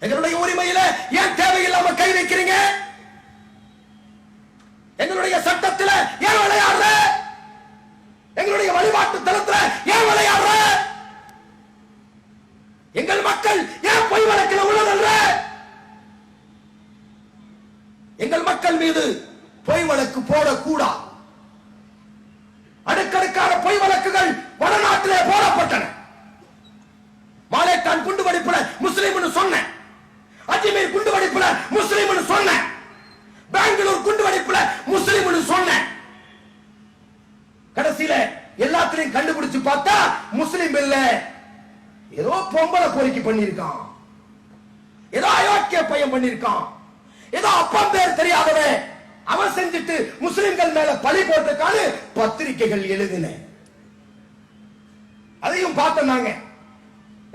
எங்களுடைய உரிமையில ஏன் தேவையில்லாம கை வைக்கிறீங்க? எங்களுடைய சட்டத்தில் ஏன் விளையாடுற? எங்களுடைய வழிபாட்டு தளத்தில் ஏன் விளையாடுற? எங்கள் மக்கள் ஏன் பொய் வழக்கில் உள்ளதல்ல? எங்கள் மக்கள் மீது பொய் வழக்கு போடக்கூடாது. அடுக்கடுக்கான பொய் வழக்குகள் வடநாட்டிலே போடப்பட்டன. மாலேட்டான் குண்டுவெடிப்புல முஸ்லிம்னு சொன்னேன், அஜ்மீர் குண்டுவெடிப்புல முஸ்லிம்னு சொன்னேன், பெங்களூர் குண்டுவெடிப்புல முஸ்லிம்னு சொன்னேன். கடைசியில எல்லாத்திலையும் கண்டுபிடிச்சு பார்த்தா முஸ்லிம் இல்ல, ஏதோ பொம்பளை கோரிக்கை பண்ணிருக்கான், ஏதோ அயோக்கிய பையன் பண்ணிருக்கான், ஏதோ அப்பம் பேர் தெரியாதவன் அவன் செஞ்சுட்டு முஸ்லிம்கள் மேல பழி போட்டுக்கான பத்திரிகைகள் எழுதின. அதையும் பார்த்தோம்.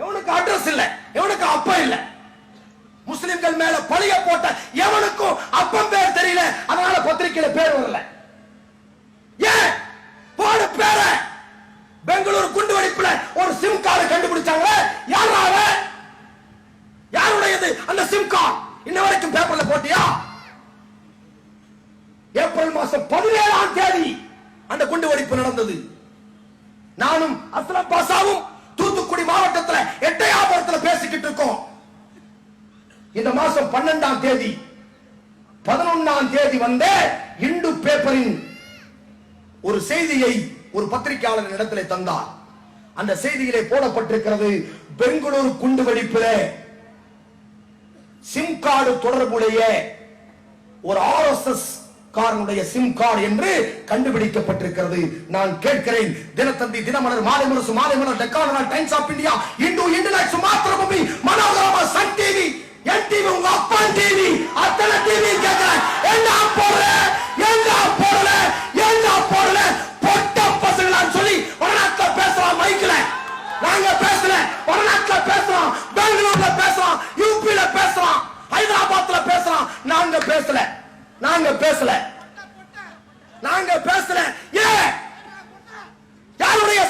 எவனுக்கு அட்ரஸ் இல்ல, எவனுக்கு அப்பா இல்ல. முஸ்லிம்கள் மேல பழிய போட்ட எவனுக்கும் அப்பம் பேர் தெரியல, அதனால பத்திரிகையில பேர் வரல. ஏன் போட பேர? பெங்களூர் குண்டுவெடிப்புல ஒரு சிம் கார்டு கண்டுபிடிச்சாங்க. யாராவது யாருடையது அந்த சிம் கார்டு? இன்ன வரைக்கும் பேப்பர்ல போட்டியா? ஏப்ரல் மாசம் 17ஆம் தேதி அந்த குண்டுவெடிப்பு நடந்தது. நானும் அஸ்லம் பாசாவும் தூத்துக்குடி மாவட்டத்தில் எட்டயாபுரத்தில் பேசிக்கிட்டு இருக்கோம். இந்த மாசம் 12ஆம் தேதி 11ஆம் தேதி வந்த இந்து பேப்பரின் ஒரு செய்தியை ஒரு பத்திரிகையாளர் இடத்திலே தந்தார். அந்த செய்தியிலே போடப்பட்டிருக்கிறது, பெங்களூர் குண்டுவெடிப்பில் சிம் கார்டு தொடர்புடைய ஒரு RSS காரனுடைய சிம் கார்டு என்று கண்டுபிடிக்கப்பட்டிருக்கிறது. நான் கேட்கிறேன், தினத்தந்தி, தினமலர், மாலை முரசு, மாலை மலர், டெக்காலர், டைம்ஸ் ஆஃப் இந்தியா, இந்து, இண்டெக்ஸ், மாத்திரபூமி, மனோரமா, சன் டிவி, என் டிவி, உங்க அப்பா டிவி, அத்தனை டிவி கேட்கிறேன். என்ன போடல, என்ன போடல, என்ன போடல, பொட்ட பசங்களான்னு சொல்லி வடநாட்டுல பேசலாம். மைக்ல நாங்க பேசல, வடநாட்டுல பேசலாம், பெங்களூர்ல பேசலாம், யூபில பேசலாம், ஹைதராபாத்ல பேசலாம். நாங்க பேசல, நாங்க பேசல, நாங்க பேசல. ஏன்? யாருடைய